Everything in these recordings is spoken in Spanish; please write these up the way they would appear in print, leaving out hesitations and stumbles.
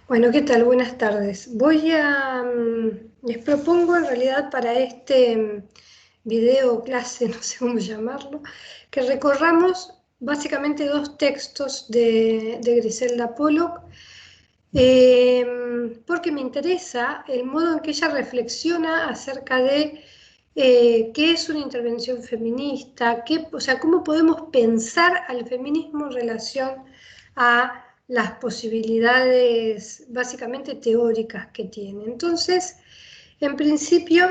Bueno, ¿qué tal? Buenas tardes. Les propongo en realidad para este video clase, no sé cómo llamarlo, que recorramos básicamente dos textos de Griselda Pollock, porque me interesa el modo en que ella reflexiona acerca de qué es una intervención feminista, o sea, cómo podemos pensar al feminismo en relación a las posibilidades básicamente teóricas que tiene. Entonces, en principio,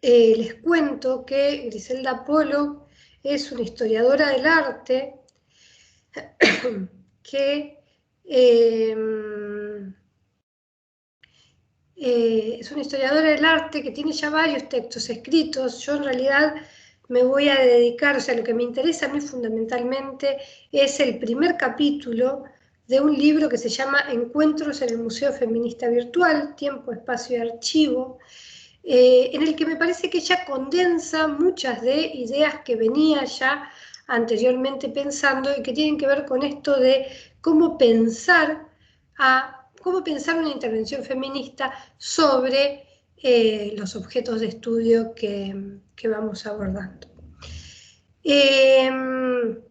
les cuento que Griselda Pollock es una historiadora del arte que es una historiadora del arte que tiene ya varios textos escritos. Yo en realidad me voy a dedicar, o sea, lo que me interesa a mí fundamentalmente es el primer capítulo de un libro que se llama Encuentros en el Museo Feminista Virtual, Tiempo, Espacio y Archivo, en el que me parece que ella condensa muchas de ideas que venía ya anteriormente pensando y que tienen que ver con esto de cómo pensar una intervención feminista sobre los objetos de estudio que vamos abordando. En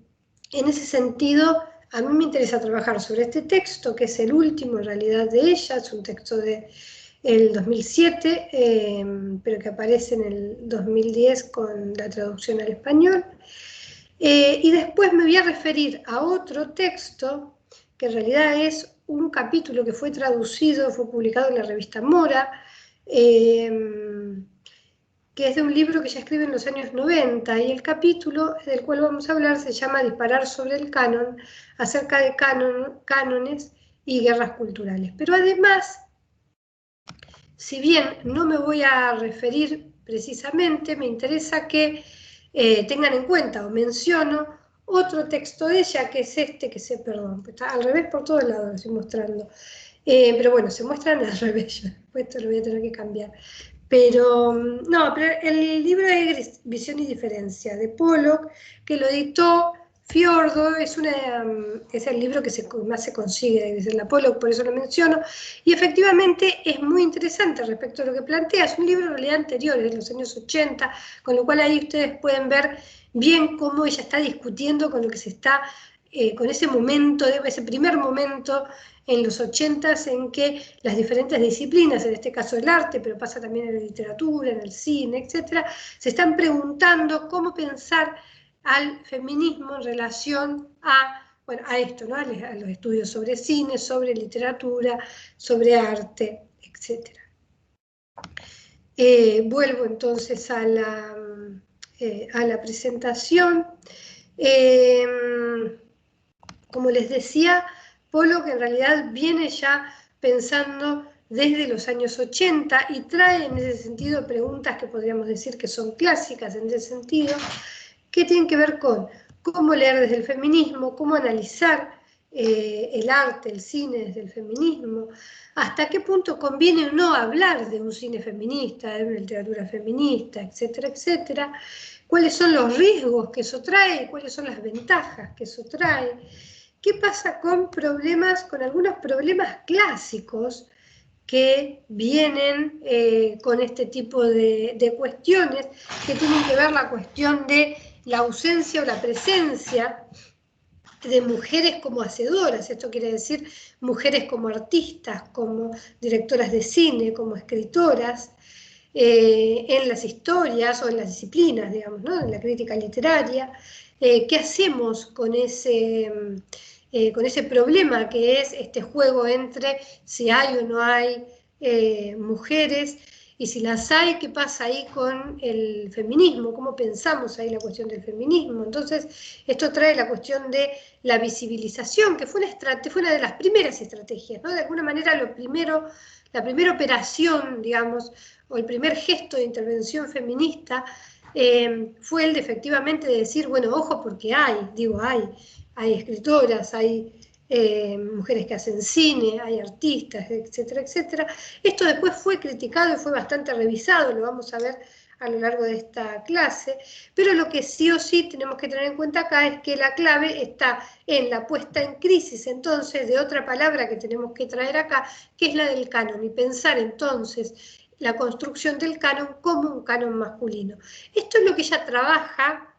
ese sentido, a mí me interesa trabajar sobre este texto, que es el último en realidad de ella, es un texto del 2007, pero que aparece en el 2010 con la traducción al español. Y después me voy a referir a otro texto, que en realidad es un capítulo que fue traducido, fue publicado en la revista Mora, que es de un libro que ella escribe en los años 90, y el capítulo del cual vamos a hablar se llama Disparar sobre el canon, acerca de cánones y guerras culturales. Pero además, si bien no me voy a referir precisamente, me interesa que tengan en cuenta o menciono otro texto de ella, que es este, que sé, perdón, está al revés por todos lados, lo estoy mostrando. Pero bueno, se muestran al revés, después esto lo voy a tener que cambiar. Pero no, pero el libro es Visión y Diferencia de Pollock, que lo editó Fiordo, es el libro que más se consigue de Griselda Pollock, por eso lo menciono, y efectivamente es muy interesante respecto a lo que plantea. Es un libro en realidad anterior, es de los años 80, con lo cual ahí ustedes pueden ver bien cómo ella está discutiendo con lo que se está, con ese momento, ese primer momento en los 80s en que las diferentes disciplinas, en este caso el arte, pero pasa también en la literatura, en el cine, etcétera, se están preguntando cómo pensar al feminismo en relación bueno, a esto, ¿no? A los estudios sobre cine, sobre literatura, sobre arte, etcétera. Vuelvo entonces a la presentación. Como les decía, Pollock en realidad viene ya pensando desde los años 80 y trae en ese sentido preguntas que podríamos decir que son clásicas en ese sentido, que tienen que ver con cómo leer desde el feminismo, cómo analizar el arte, el cine desde el feminismo, hasta qué punto conviene o no hablar de un cine feminista, de una literatura feminista, etcétera, etcétera, cuáles son los riesgos que eso trae y cuáles son las ventajas que eso trae. ¿Qué pasa con algunos problemas clásicos que vienen con este tipo de cuestiones, que tienen que ver la cuestión de la ausencia o la presencia de mujeres como hacedoras? Esto quiere decir mujeres como artistas, como directoras de cine, como escritoras, en las historias o en las disciplinas, digamos, ¿no? En la crítica literaria. ¿Qué hacemos con ese problema que es este juego entre si hay o no hay mujeres? Y si las hay, ¿qué pasa ahí con el feminismo? ¿Cómo pensamos ahí la cuestión del feminismo? Entonces, esto trae la cuestión de la visibilización, que fue una de las primeras estrategias, ¿no? De alguna manera la primera operación, digamos, o el primer gesto de intervención feminista fue el de efectivamente decir, bueno, ojo porque hay escritoras, hay mujeres que hacen cine, hay artistas, etcétera, etcétera. Esto después fue criticado y fue bastante revisado, lo vamos a ver a lo largo de esta clase, pero lo que sí o sí tenemos que tener en cuenta acá es que la clave está en la puesta en crisis, entonces, de otra palabra que tenemos que traer acá, que es la del canon, y pensar entonces la construcción del canon como un canon masculino. Esto es lo que ella trabaja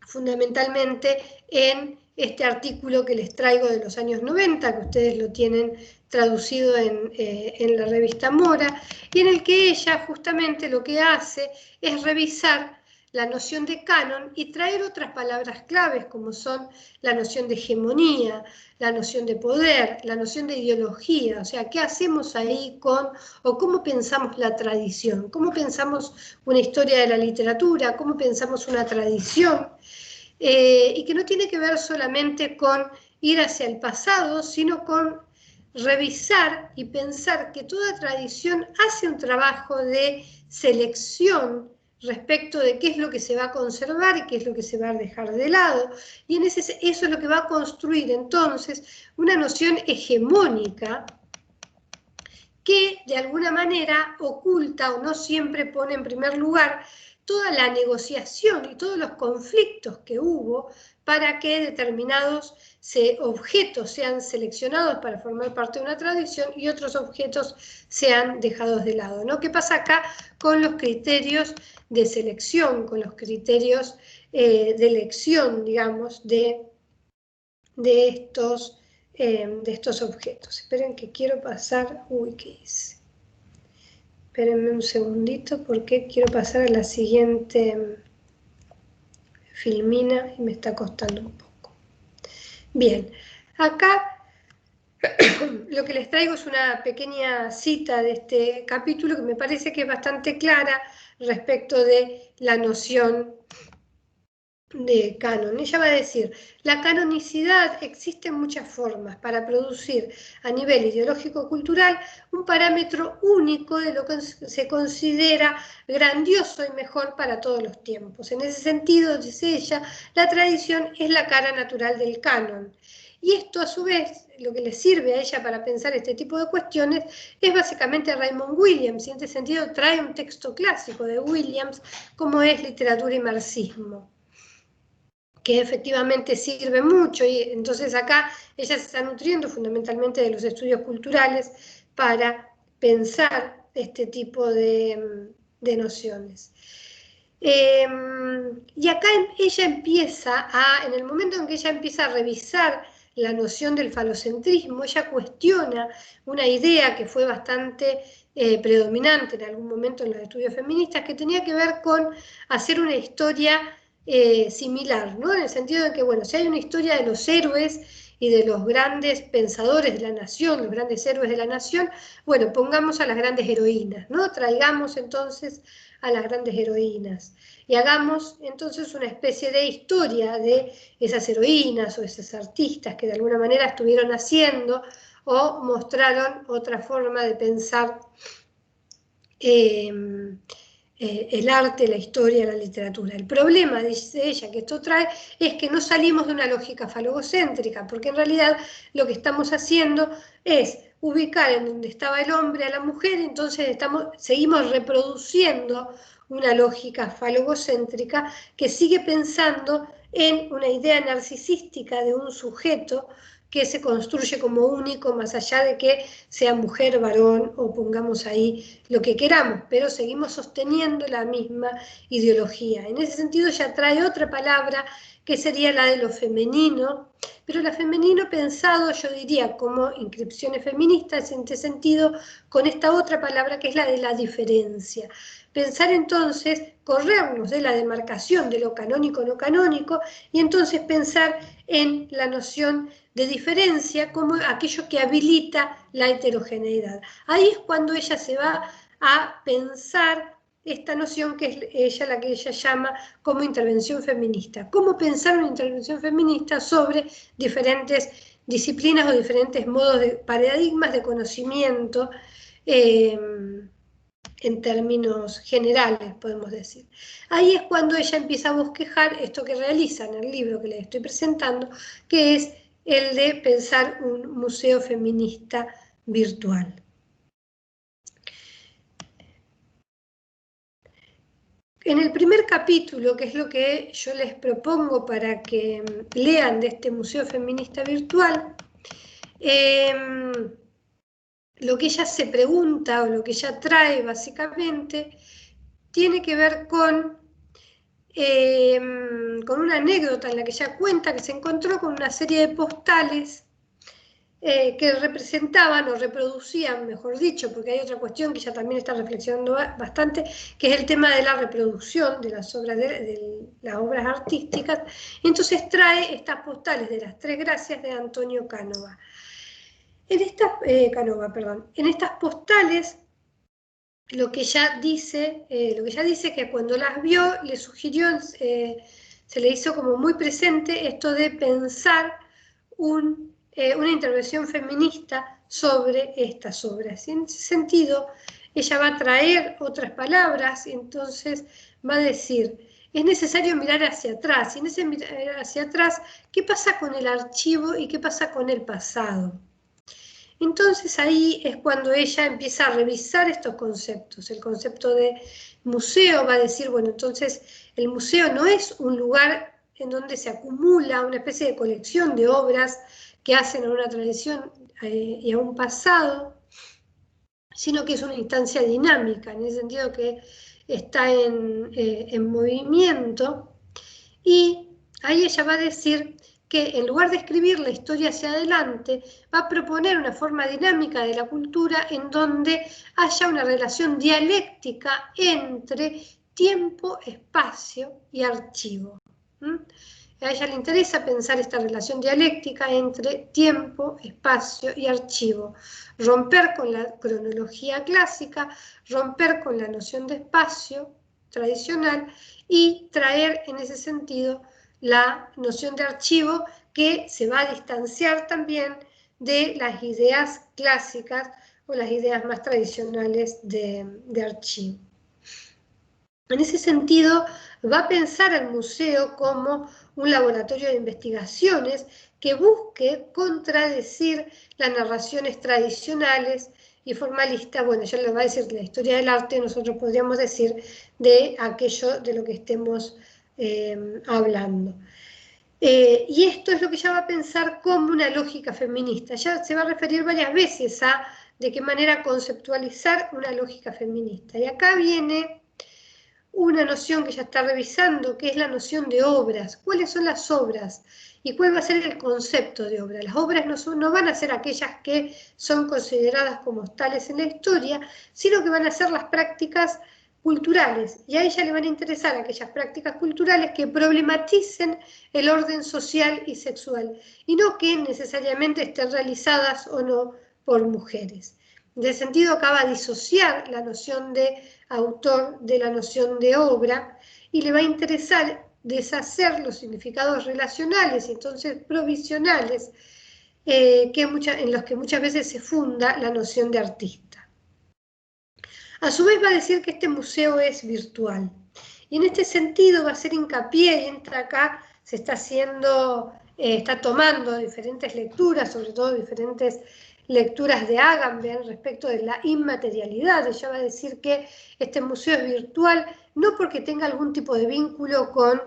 fundamentalmente en este artículo que les traigo de los años 90, que ustedes lo tienen traducido en la revista Mora, y en el que ella justamente lo que hace es revisar la noción de canon y traer otras palabras claves como son la noción de hegemonía, la noción de poder, la noción de ideología, o sea, ¿qué hacemos ahí con, o cómo pensamos la tradición? ¿Cómo pensamos una historia de la literatura? ¿Cómo pensamos una tradición? Y que no tiene que ver solamente con ir hacia el pasado, sino con revisar y pensar que toda tradición hace un trabajo de selección respecto de qué es lo que se va a conservar y qué es lo que se va a dejar de lado. Y eso es lo que va a construir entonces una noción hegemónica que de alguna manera oculta o no siempre pone en primer lugar toda la negociación y todos los conflictos que hubo para que determinados objetos sean seleccionados para formar parte de una tradición y otros objetos sean dejados de lado, ¿no? ¿Qué pasa acá con los criterios de selección, con los criterios de elección, digamos, de estos objetos? Esperen que quiero pasar, uy, ¿qué hice? Espérenme un segundito porque quiero pasar a la siguiente filmina y me está costando un poco. Bien, acá lo que les traigo es una pequeña cita de este capítulo que me parece que es bastante clara respecto de la noción de canon. Ella va a decir, la canonicidad existe en muchas formas para producir a nivel ideológico-cultural un parámetro único de lo que se considera grandioso y mejor para todos los tiempos. En ese sentido, dice ella, la tradición es la cara natural del canon. Y esto, a su vez, lo que le sirve a ella para pensar este tipo de cuestiones es básicamente a Raymond Williams, y en este sentido trae un texto clásico de Williams como es Literatura y Marxismo, que efectivamente sirve mucho, y entonces acá ella se está nutriendo fundamentalmente de los estudios culturales para pensar este tipo de nociones. Y acá ella empieza en el momento en que ella empieza a revisar la noción del falocentrismo, ella cuestiona una idea que fue bastante predominante en algún momento en los estudios feministas, que tenía que ver con hacer una historia similar, ¿no? En el sentido de que, bueno, si hay una historia de los héroes y de los grandes pensadores de la nación, los grandes héroes de la nación, bueno, pongamos a las grandes heroínas, ¿no? Traigamos entonces a las grandes heroínas y hagamos entonces una especie de historia de esas heroínas o esas artistas que de alguna manera estuvieron haciendo o mostraron otra forma de pensar el arte, la historia, la literatura. El problema, dice ella, que esto trae, es que no salimos de una lógica falogocéntrica, porque en realidad lo que estamos haciendo es ubicar en donde estaba el hombre a la mujer, entonces seguimos reproduciendo una lógica falogocéntrica que sigue pensando en una idea narcisística de un sujeto que se construye como único, más allá de que sea mujer, varón, o pongamos ahí lo que queramos, pero seguimos sosteniendo la misma ideología. En ese sentido ya trae otra palabra que sería la de lo femenino, pero lo femenino pensado, yo diría, como inscripciones feministas, en este sentido, con esta otra palabra que es la de la diferencia. Pensar entonces, corrernos de la demarcación de lo canónico no canónico, y entonces pensar en la noción de diferencia como aquello que habilita la heterogeneidad. Ahí es cuando ella se va a pensar esta noción que es ella la que ella llama como intervención feminista. ¿Cómo pensar una intervención feminista sobre diferentes disciplinas o diferentes modos de paradigmas de conocimiento en términos generales, podemos decir? Ahí es cuando ella empieza a bosquejar esto que realiza en el libro que les estoy presentando, que es el de pensar un museo feminista virtual. En el primer capítulo, que es lo que yo les propongo para que lean de este Museo Feminista Virtual, lo que ella se pregunta o lo que ella trae básicamente tiene que ver con una anécdota en la que ella cuenta que se encontró con una serie de postales que representaban o reproducían, mejor dicho, porque hay otra cuestión que ella también está reflexionando bastante, que es el tema de la reproducción de las obras, de las obras artísticas. Entonces trae estas postales de las Tres Gracias de Antonio Canova. En estas postales lo que ella dice que cuando las vio le sugirió, se le hizo como muy presente esto de pensar una intervención feminista sobre estas obras. Y en ese sentido, ella va a traer otras palabras y entonces va a decir, es necesario mirar hacia atrás. Y en ese mirar hacia atrás, ¿qué pasa con el archivo y qué pasa con el pasado? Entonces ahí es cuando ella empieza a revisar estos conceptos. El concepto de museo va a decir, bueno, entonces el museo no es un lugar en donde se acumula una especie de colección de obras que hacen a una tradición y a un pasado, sino que es una instancia dinámica, en el sentido que está en movimiento. Y ahí ella va a decir que en lugar de escribir la historia hacia adelante, va a proponer una forma dinámica de la cultura en donde haya una relación dialéctica entre tiempo, espacio y archivo. A ella le interesa pensar esta relación dialéctica entre tiempo, espacio y archivo, romper con la cronología clásica, romper con la noción de espacio tradicional y traer en ese sentido la noción de archivo que se va a distanciar también de las ideas clásicas o las ideas más tradicionales de archivo. En ese sentido, va a pensar al museo como un laboratorio de investigaciones que busque contradecir las narraciones tradicionales y formalistas. Bueno, yo les voy a decir de la historia del arte, nosotros podríamos decir de aquello de lo que estemos hablando. Y esto es lo que ella va a pensar como una lógica feminista. Ya se va a referir varias veces a de qué manera conceptualizar una lógica feminista. Y acá viene una noción que ya está revisando, que es la noción de obras. ¿Cuáles son las obras? ¿Y cuál va a ser el concepto de obra? Las obras no van a ser aquellas que son consideradas como tales en la historia, sino que van a ser las prácticas culturales. Y a ella le van a interesar aquellas prácticas culturales que problematicen el orden social y sexual, y no que necesariamente estén realizadas o no por mujeres. En ese sentido, acaba de disociar la noción de autor de la noción de obra y le va a interesar deshacer los significados relacionales y entonces provisionales en los que muchas veces se funda la noción de artista. A su vez va a decir que este museo es virtual y en este sentido va a hacer hincapié, entra acá, se está haciendo, está tomando diferentes lecturas, sobre todo diferentes lecturas de Agamben respecto de la inmaterialidad. Ella va a decir que este museo es virtual, no porque tenga algún tipo de vínculo con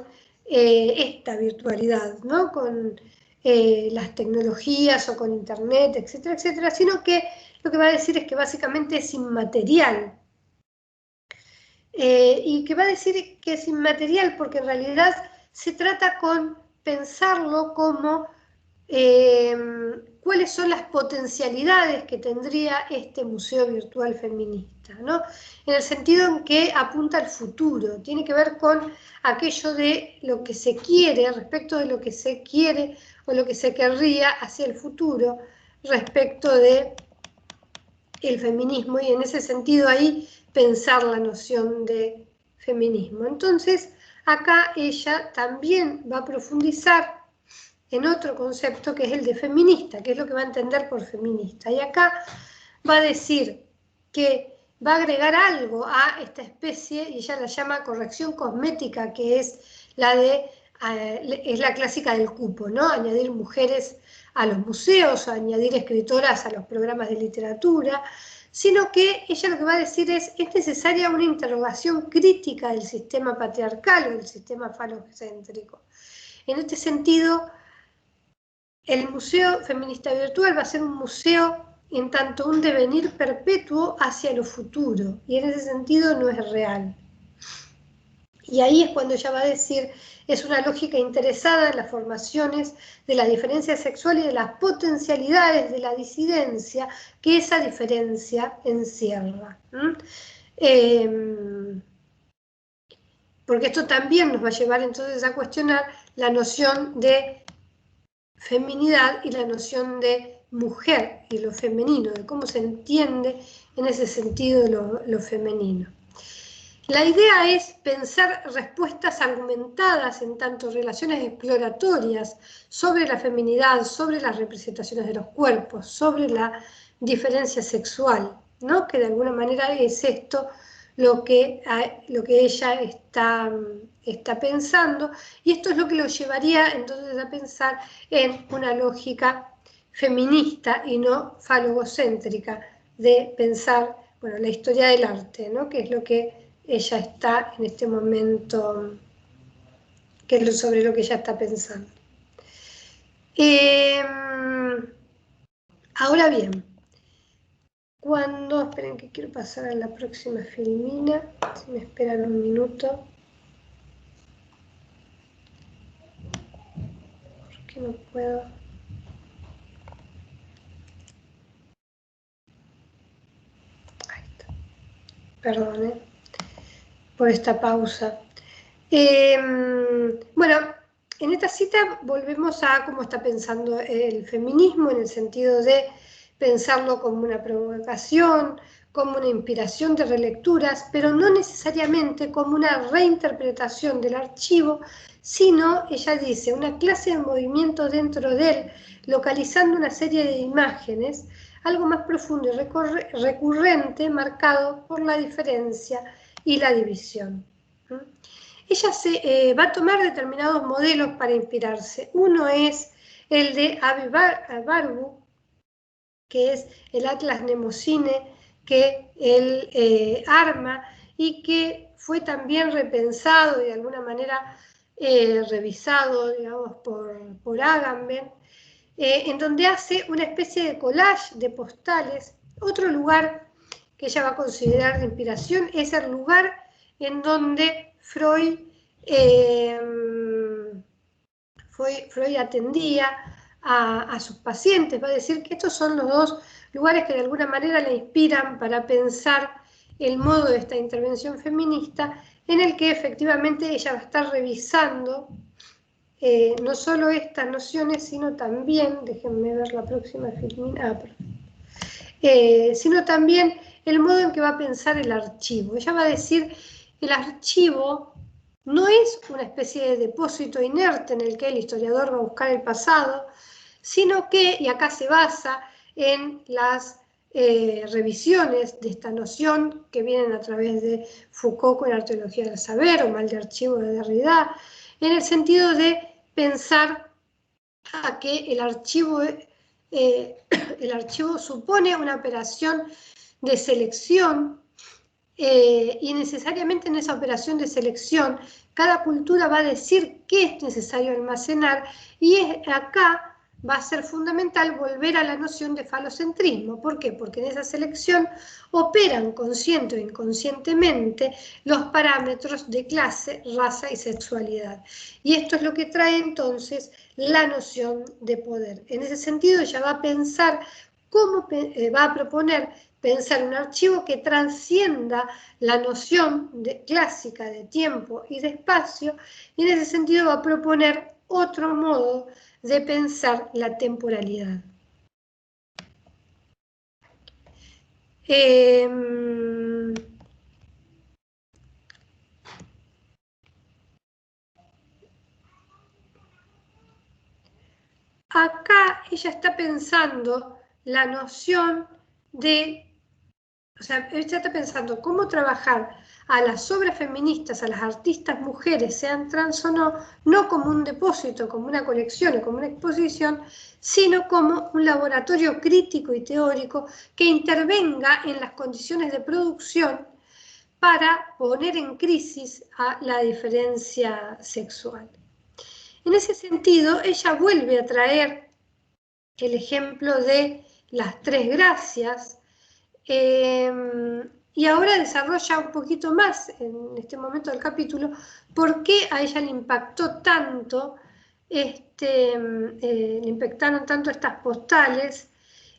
esta virtualidad, ¿no? Con las tecnologías o con internet, etcétera, etcétera, sino que lo que va a decir es que básicamente es inmaterial. Y que va a decir que es inmaterial porque en realidad se trata con pensarlo como cuáles son las potencialidades que tendría este museo virtual feminista, ¿no? En el sentido en que apunta al futuro, tiene que ver con aquello de lo que se quiere, respecto de lo que se quiere o lo que se querría hacia el futuro, respecto de el feminismo, y en ese sentido ahí pensar la noción de feminismo. Entonces, acá ella también va a profundizar en otro concepto que es el de feminista, que es lo que va a entender por feminista. Y acá va a decir que va a agregar algo a esta especie, y ella la llama corrección cosmética, que es la clásica del cupo, ¿no? Añadir mujeres a los museos, añadir escritoras a los programas de literatura, sino que ella lo que va a decir es necesaria una interrogación crítica del sistema patriarcal o del sistema falocéntrico. En este sentido, el Museo Feminista Virtual va a ser un museo en tanto un devenir perpetuo hacia lo futuro, y en ese sentido no es real. Y ahí es cuando ella va a decir, es una lógica interesada en las formaciones de la diferencia sexual y de las potencialidades de la disidencia que esa diferencia encierra. Porque esto también nos va a llevar entonces a cuestionar la noción de feminidad y la noción de mujer y lo femenino, de cómo se entiende en ese sentido lo femenino. La idea es pensar respuestas argumentadas en tanto relaciones exploratorias sobre la feminidad, sobre las representaciones de los cuerpos, sobre la diferencia sexual, ¿no? Que de alguna manera es esto lo que ella está pensando, y esto es lo que lo llevaría entonces a pensar en una lógica feminista y no falogocéntrica de pensar, bueno, la historia del arte, ¿no? Que es lo que ella está en este momento, que es sobre lo que ella está pensando. Ahora bien, esperen que quiero pasar a la próxima filmina, si me esperan un minuto. ¿Por qué no puedo? Ahí está. Perdón, por esta pausa. Bueno, en esta cita volvemos a cómo está pensando el feminismo, en el sentido de pensarlo como una provocación, como una inspiración de relecturas, pero no necesariamente como una reinterpretación del archivo, sino, ella dice, una clase de movimiento dentro de él, localizando una serie de imágenes, algo más profundo y recurrente, marcado por la diferencia y la división. Ella va a tomar determinados modelos para inspirarse. Uno es el de Avi Barbu, que es el Atlas Mnemosine que él arma y que fue también repensado y de alguna manera revisado, digamos, por Agamben, en donde hace una especie de collage de postales. Otro lugar que ella va a considerar de inspiración es el lugar en donde Freud atendía a sus pacientes. Va a decir que estos son los dos lugares que de alguna manera le inspiran para pensar el modo de esta intervención feminista, en el que efectivamente ella va a estar revisando no solo estas nociones, sino también, déjenme ver la próxima filmina, sino también el modo en que va a pensar el archivo. Ella va a decir que el archivo no es una especie de depósito inerte en el que el historiador va a buscar el pasado, sino que, y acá se basa en las revisiones de esta noción que vienen a través de Foucault con la arqueología del saber o mal de archivo de Derrida, en el sentido de pensar a que el archivo supone una operación de selección y necesariamente en esa operación de selección cada cultura va a decir qué es necesario almacenar, y acá va a ser fundamental volver a la noción de falocentrismo. ¿Por qué? Porque en esa selección operan consciente o inconscientemente los parámetros de clase, raza y sexualidad. Y esto es lo que trae entonces la noción de poder. En ese sentido, ella va a pensar cómo va a proponer pensar un archivo que transcienda la noción clásica de tiempo y de espacio, y en ese sentido va a proponer otro modo de pensar la temporalidad. Acá ella está pensando la noción de, o sea, ella está pensando cómo trabajar a las obras feministas, a las artistas mujeres, sean trans o no, no como un depósito, como una colección o como una exposición, sino como un laboratorio crítico y teórico que intervenga en las condiciones de producción para poner en crisis a la diferencia sexual. En ese sentido, ella vuelve a traer el ejemplo de las tres gracias, y ahora desarrolla un poquito más en este momento del capítulo por qué a ella le impactó tanto, le impactaron tanto estas postales,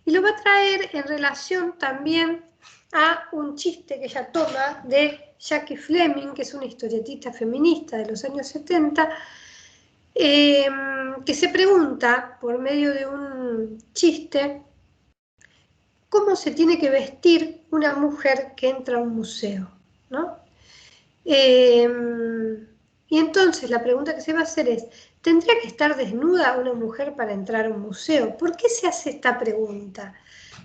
y lo va a traer en relación también a un chiste que ella toma de Jackie Fleming, que es una historietista feminista de los años 70, que se pregunta por medio de un chiste cómo se tiene que vestir una mujer que entra a un museo, ¿no? Y entonces la pregunta que se va a hacer es, ¿tendría que estar desnuda una mujer para entrar a un museo? ¿Por qué se hace esta pregunta?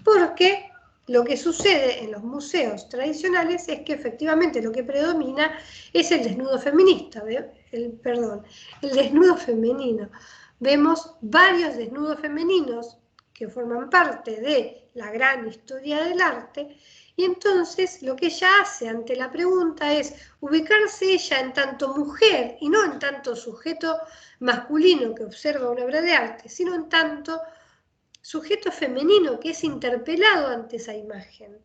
Porque lo que sucede en los museos tradicionales es que efectivamente lo que predomina es el desnudo feminista, el desnudo femenino. Vemos varios desnudos femeninos que forman parte de la gran historia del arte, y entonces lo que ella hace ante la pregunta es ubicarse ella en tanto mujer y no en tanto sujeto masculino que observa una obra de arte, sino en tanto sujeto femenino que es interpelado ante esa imagen.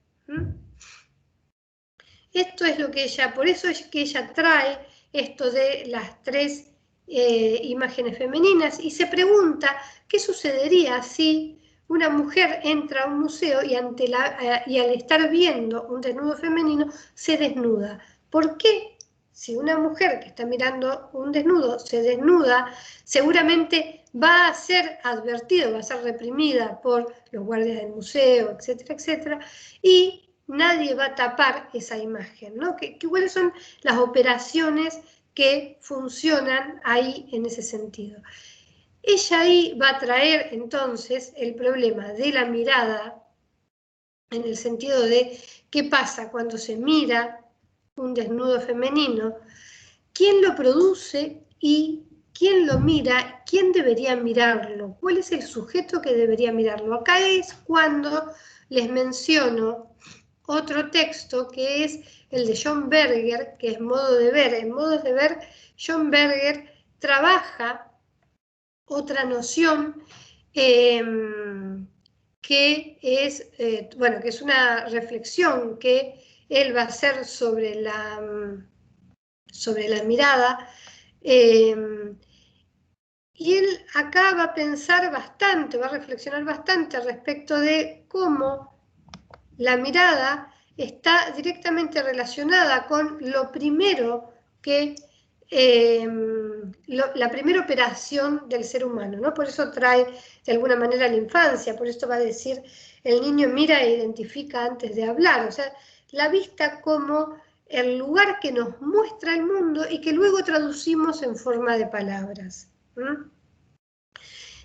Esto es lo que ella, por eso es que ella trae esto de las tres imágenes femeninas y se pregunta qué sucedería si una mujer entra a un museo y, y al estar viendo un desnudo femenino se desnuda. ¿Por qué? Si una mujer que está mirando un desnudo se desnuda, seguramente va a ser advertido, va a ser reprimida por los guardias del museo, etcétera, etcétera, y nadie va a tapar esa imagen, ¿no? ¿Cuáles son las operaciones que funcionan ahí en ese sentido? Ella ahí va a traer entonces el problema de la mirada, en el sentido de qué pasa cuando se mira un desnudo femenino, quién lo produce y quién lo mira, quién debería mirarlo, cuál es el sujeto que debería mirarlo. Acá es cuando les menciono otro texto que es el de John Berger, que es Modo de Ver. En Modos de Ver, John Berger trabaja otra noción que es, bueno, que es una reflexión que él va a hacer sobre la mirada, y él acá va a pensar bastante, va a reflexionar bastante respecto de cómo la mirada está directamente relacionada con lo primero que la primera operación del ser humano, ¿no? Por eso trae de alguna manera la infancia, por esto va a decir, el niño mira e identifica antes de hablar, o sea, la vista como el lugar que nos muestra el mundo y que luego traducimos en forma de palabras.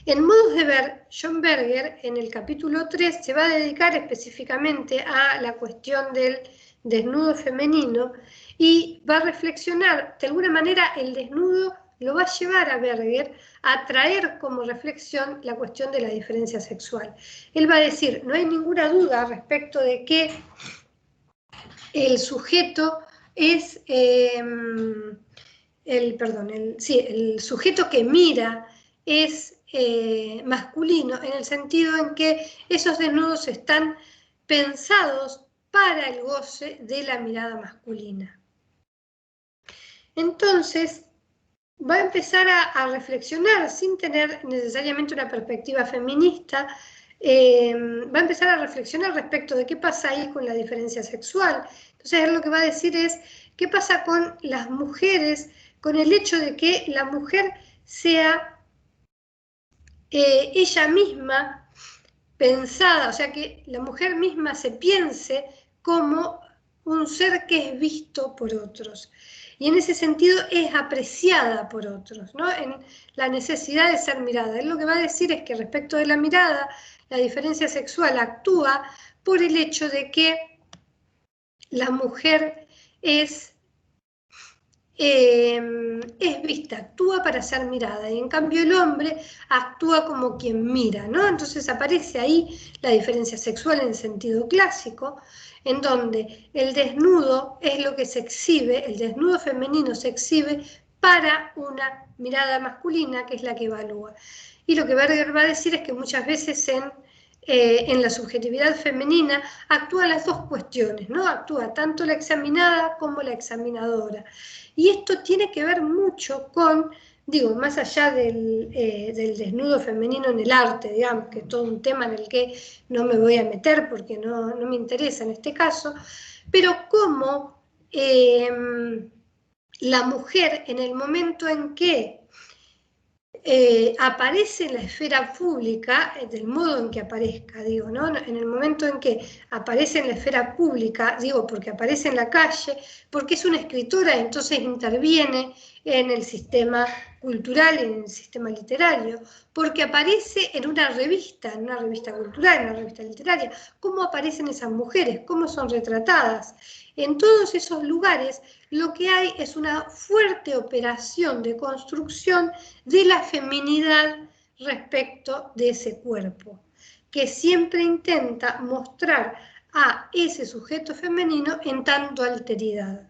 En Modos de Ver, John Berger, en el capítulo 3, se va a dedicar específicamente a la cuestión del desnudo femenino y va a reflexionar, de alguna manera el desnudo lo va a llevar a Berger a traer como reflexión la cuestión de la diferencia sexual. Él va a decir, no hay ninguna duda respecto de que el sujeto es, el sujeto que mira es masculino, en el sentido en que esos desnudos están pensados para el goce de la mirada masculina. Entonces, va a empezar a reflexionar sin tener necesariamente una perspectiva feminista, va a empezar a reflexionar respecto de qué pasa ahí con la diferencia sexual. Entonces, él lo que va a decir es, ¿qué pasa con las mujeres, con el hecho de que la mujer sea ella misma pensada, o sea, que la mujer misma se piense como un ser que es visto por otros? Y en ese sentido es apreciada por otros, ¿no? En la necesidad de ser mirada. Él lo que va a decir es que respecto de la mirada, la diferencia sexual actúa por el hecho de que la mujer es vista, actúa para ser mirada, y en cambio el hombre actúa como quien mira, ¿no? Entonces aparece ahí la diferencia sexual en sentido clásico, en donde el desnudo es lo que se exhibe, el desnudo femenino se exhibe para una mirada masculina, que es la que evalúa. Y lo que Berger va a decir es que muchas veces en la subjetividad femenina actúan las dos cuestiones, ¿no? Actúa tanto la examinada como la examinadora. Y esto tiene que ver mucho con, digo, más allá del desnudo femenino en el arte, digamos, que es todo un tema en el que no me voy a meter porque no me interesa en este caso, pero cómo la mujer en el momento en que aparece en la esfera pública, del modo en que aparezca, digo, ¿no? En el momento en que aparece en la esfera pública, digo, porque aparece en la calle, porque es una escritora, entonces interviene en el sistema cultural, en el sistema literario, porque aparece en una revista cultural, en una revista literaria, cómo aparecen esas mujeres, cómo son retratadas. En todos esos lugares lo que hay es una fuerte operación de construcción de la feminidad respecto de ese cuerpo, que siempre intenta mostrar a ese sujeto femenino en tanto alteridad,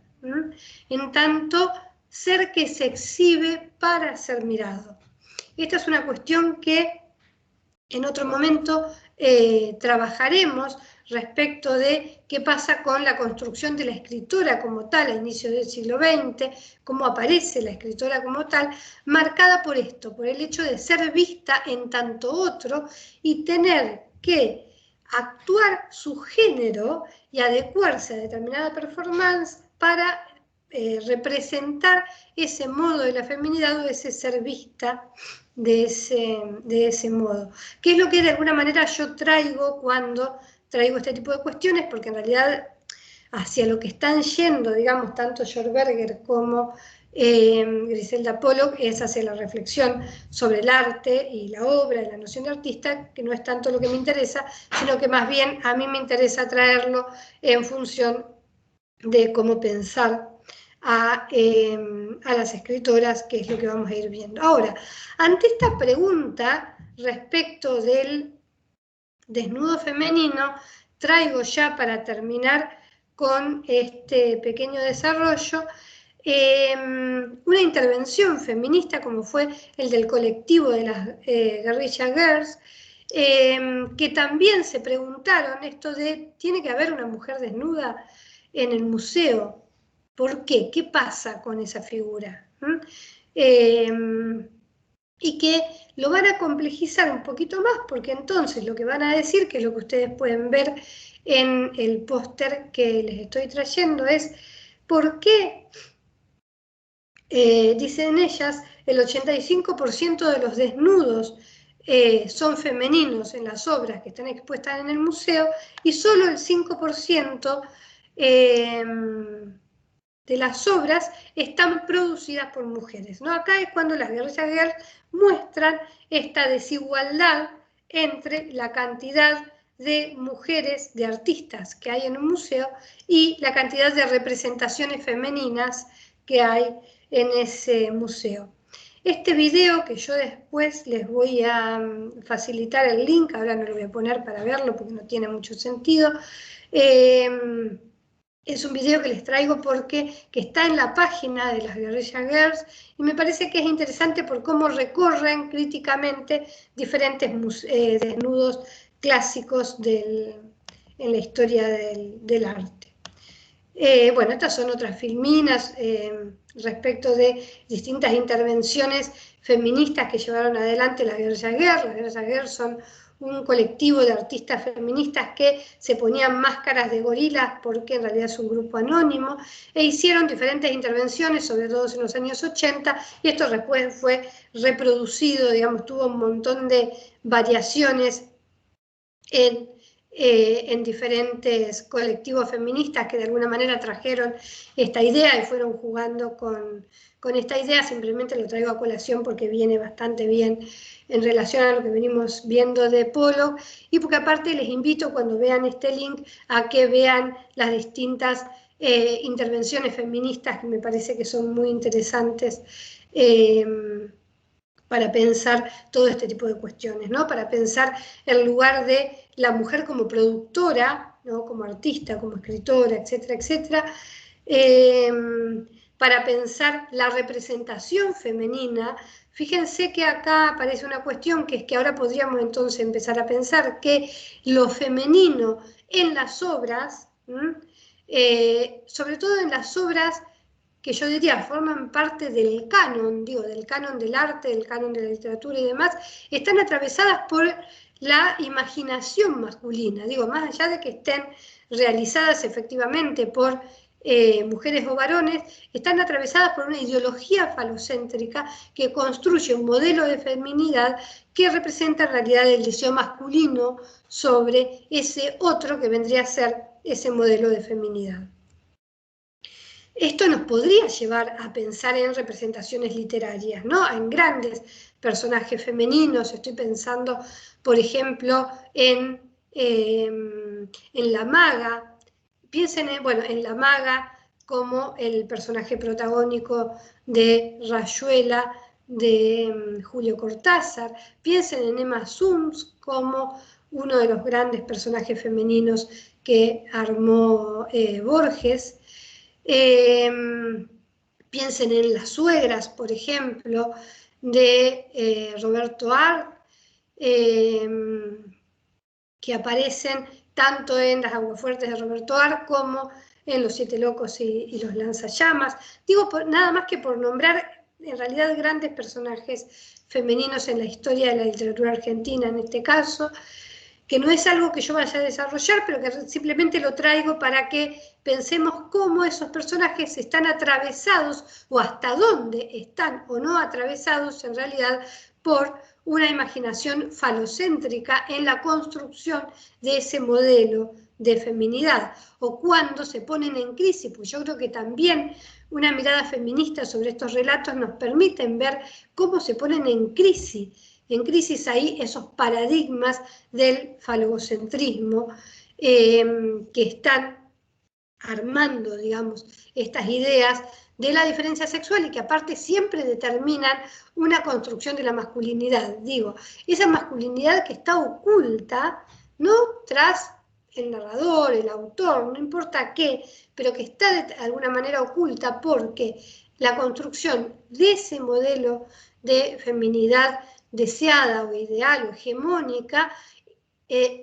en tanto ser que se exhibe para ser mirado. Esta es una cuestión que en otro momento trabajaremos respecto de qué pasa con la construcción de la escritora como tal a inicios del siglo XX, cómo aparece la escritora como tal, marcada por esto, por el hecho de ser vista en tanto otro y tener que actuar su género y adecuarse a determinada performance para representar ese modo de la feminidad o ese ser vista de ese modo. ¿Qué es lo que de alguna manera yo traigo cuando traigo este tipo de cuestiones? Porque en realidad hacia lo que están yendo, digamos, tanto George Berger como Griselda Pollock es hacia la reflexión sobre el arte y la obra y la noción de artista, que no es tanto lo que me interesa, sino que más bien a mí me interesa traerlo en función de cómo pensar a las escritoras, que es lo que vamos a ir viendo. Ahora, ante esta pregunta respecto del desnudo femenino, traigo ya para terminar con este pequeño desarrollo una intervención feminista como fue el del colectivo de las Guerrilla Girls, que también se preguntaron esto de, ¿tiene que haber una mujer desnuda en el museo? ¿Por qué? ¿Qué pasa con esa figura? Y que lo van a complejizar un poquito más, porque entonces lo que van a decir, que es lo que ustedes pueden ver en el póster que les estoy trayendo, es ¿por qué? Dicen ellas, el 85% de los desnudos son femeninos en las obras que están expuestas en el museo y solo el 5% de las obras están producidas por mujeres, ¿no? Acá es cuando las Guerrilla Girls muestran esta desigualdad entre la cantidad de mujeres, de artistas que hay en un museo y la cantidad de representaciones femeninas que hay en ese museo. Este video, que yo después les voy a facilitar el link, ahora no lo voy a poner para verlo porque no tiene mucho sentido, es un video que les traigo porque que está en la página de las Guerrilla Girls y me parece que es interesante por cómo recorren críticamente diferentes desnudos clásicos en la historia del arte. Bueno, estas son otras filminas respecto de distintas intervenciones feministas que llevaron adelante las Guerrilla Girls. Las Guerrilla Girls son un colectivo de artistas feministas que se ponían máscaras de gorilas porque en realidad es un grupo anónimo e hicieron diferentes intervenciones, sobre todo en los años 80, y esto después fue reproducido, digamos, tuvo un montón de variaciones en diferentes colectivos feministas que de alguna manera trajeron esta idea y fueron jugando con esta idea. Simplemente lo traigo a colación porque viene bastante bien en relación a lo que venimos viendo de Pollock y porque aparte les invito cuando vean este link a que vean las distintas intervenciones feministas que me parece que son muy interesantes para pensar todo este tipo de cuestiones, ¿no? Para pensar el lugar de la mujer como productora, ¿no? Como artista, como escritora, etcétera, etcétera, para pensar la representación femenina. Fíjense que acá aparece una cuestión que es que ahora podríamos entonces empezar a pensar que lo femenino en las obras, sobre todo en las obras que yo diría forman parte del canon, digo, del canon del arte, del canon de la literatura y demás, están atravesadas por la imaginación masculina, digo, más allá de que estén realizadas efectivamente por mujeres o varones, están atravesadas por una ideología falocéntrica que construye un modelo de feminidad que representa en realidad el deseo masculino sobre ese otro que vendría a ser ese modelo de feminidad. Esto nos podría llevar a pensar en representaciones literarias, ¿no? En grandes personajes femeninos. Estoy pensando, por ejemplo, en la maga. Piensen en la maga como el personaje protagónico de Rayuela, de Julio Cortázar. Piensen en Emma Sums como uno de los grandes personajes femeninos que armó Borges. Piensen en las suegras, por ejemplo, de Roberto Arlt, que aparecen tanto en Las Aguafuertes de Roberto Arlt como en Los Siete Locos y Los Lanzallamas. Digo, nada más que por nombrar en realidad grandes personajes femeninos en la historia de la literatura argentina en este caso, que no es algo que yo vaya a desarrollar, pero que simplemente lo traigo para que pensemos cómo esos personajes están atravesados o hasta dónde están o no atravesados en realidad por una imaginación falocéntrica en la construcción de ese modelo de feminidad, o cuando se ponen en crisis, pues yo creo que también una mirada feminista sobre estos relatos nos permiten ver cómo se ponen en crisis ahí esos paradigmas del falocentrismo que están armando, digamos, estas ideas de la diferencia sexual y que aparte siempre determinan una construcción de la masculinidad. Digo, esa masculinidad que está oculta, no tras el narrador, el autor, no importa qué, pero que está de alguna manera oculta porque la construcción de ese modelo de feminidad deseada o ideal o hegemónica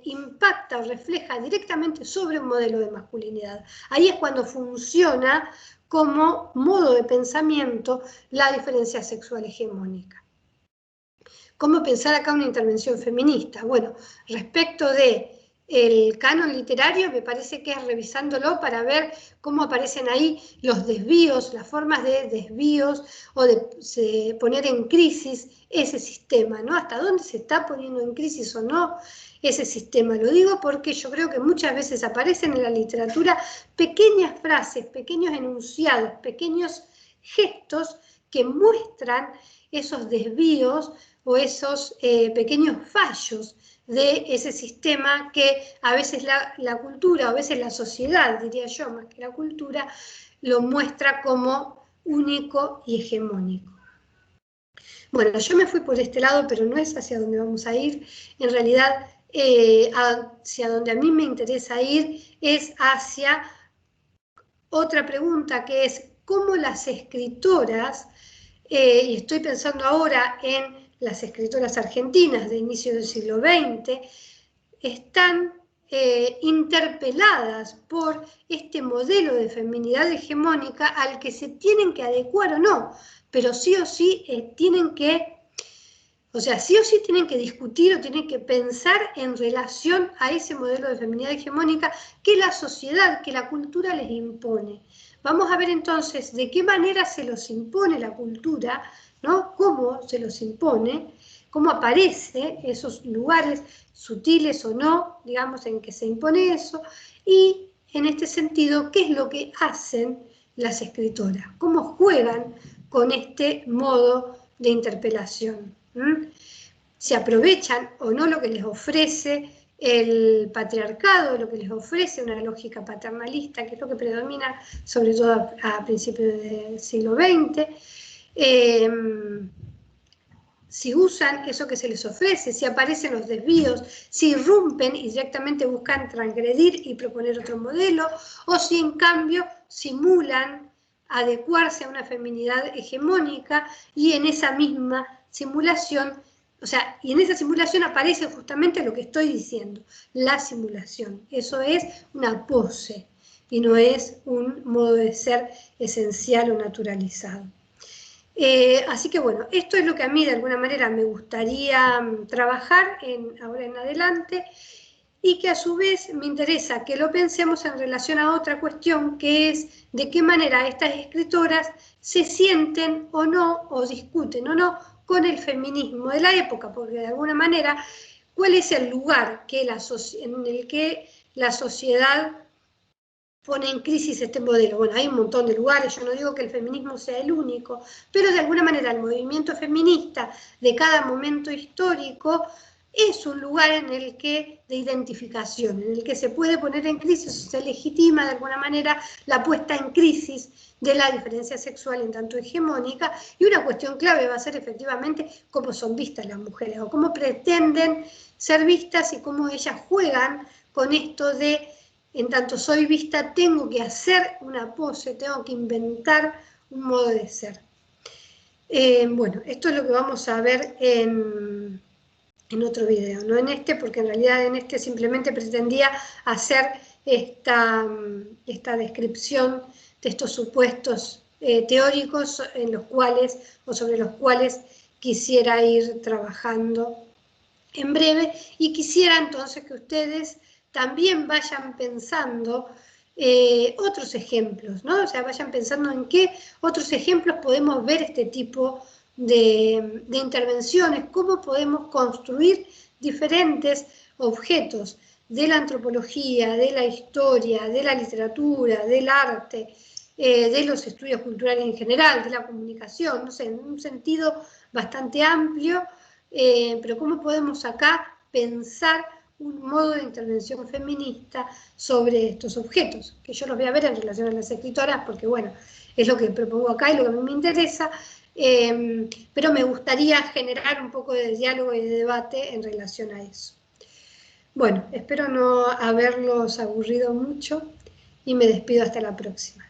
impacta o refleja directamente sobre un modelo de masculinidad. Ahí es cuando funciona como modo de pensamiento la diferencia sexual hegemónica. ¿Cómo pensar acá una intervención feminista? Bueno, respecto de el canon literario, me parece que es revisándolo para ver cómo aparecen ahí los desvíos, las formas de desvíos o de poner en crisis ese sistema, ¿no? Hasta dónde se está poniendo en crisis o no ese sistema. Lo digo porque yo creo que muchas veces aparecen en la literatura pequeñas frases, pequeños enunciados, pequeños gestos que muestran esos desvíos o esos pequeños fallos de ese sistema que a veces la cultura, o a veces la sociedad, diría yo, más que la cultura, lo muestra como único y hegemónico. Bueno, yo me fui por este lado, pero no es hacia donde vamos a ir. En realidad, hacia donde a mí me interesa ir es hacia otra pregunta, que es cómo las escritoras, y estoy pensando ahora en las escritoras argentinas de inicio del siglo XX, están interpeladas por este modelo de feminidad hegemónica al que se tienen que adecuar o no, pero sí o sí tienen que, o sea, sí o sí tienen que discutir o tienen que pensar en relación a ese modelo de feminidad hegemónica que la sociedad, que la cultura les impone. Vamos a ver entonces de qué manera se los impone la cultura, ¿no? Cómo se los impone, cómo aparece esos lugares sutiles o no, digamos, en que se impone eso, y en este sentido, ¿qué es lo que hacen las escritoras? ¿Cómo juegan con este modo de interpelación? ¿Se aprovechan o no lo que les ofrece el patriarcado, lo que les ofrece una lógica paternalista, que es lo que predomina sobre todo a principios del siglo XX. Si usan eso que se les ofrece, si aparecen los desvíos, si irrumpen y directamente buscan transgredir y proponer otro modelo, o si en cambio simulan adecuarse a una feminidad hegemónica y en esa misma simulación, o sea, y en esa simulación aparece justamente lo que estoy diciendo, la simulación. Eso es una pose y no es un modo de ser esencial o naturalizado. Así que bueno, esto es lo que a mí de alguna manera me gustaría trabajar ahora en adelante y que a su vez me interesa que lo pensemos en relación a otra cuestión, que es de qué manera estas escritoras se sienten o no, o discuten o no, con el feminismo de la época, porque de alguna manera, ¿cuál es el lugar en el que la sociedad pone en crisis este modelo? Bueno, hay un montón de lugares, yo no digo que el feminismo sea el único, pero de alguna manera el movimiento feminista de cada momento histórico es un lugar en el que, de identificación, en el que se puede poner en crisis, se legitima de alguna manera la puesta en crisis de la diferencia sexual en tanto hegemónica, y una cuestión clave va a ser efectivamente cómo son vistas las mujeres, o cómo pretenden ser vistas y cómo ellas juegan con esto de en tanto soy vista, tengo que hacer una pose, tengo que inventar un modo de ser. Bueno, esto es lo que vamos a ver en otro video, no en este, porque en realidad en este simplemente pretendía hacer esta descripción de estos supuestos teóricos en los cuales, o sobre los cuales quisiera ir trabajando en breve, y quisiera entonces que ustedes también vayan pensando otros ejemplos, ¿no? O sea, vayan pensando en qué otros ejemplos podemos ver este tipo de intervenciones, cómo podemos construir diferentes objetos de la antropología, de la historia, de la literatura, del arte, de los estudios culturales en general, de la comunicación, no sé, en un sentido bastante amplio, pero cómo podemos acá pensar un modo de intervención feminista sobre estos objetos, que yo los voy a ver en relación a las escritoras, porque bueno, es lo que propongo acá y lo que a mí me interesa, pero me gustaría generar un poco de diálogo y de debate en relación a eso. Bueno, espero no haberlos aburrido mucho y me despido hasta la próxima.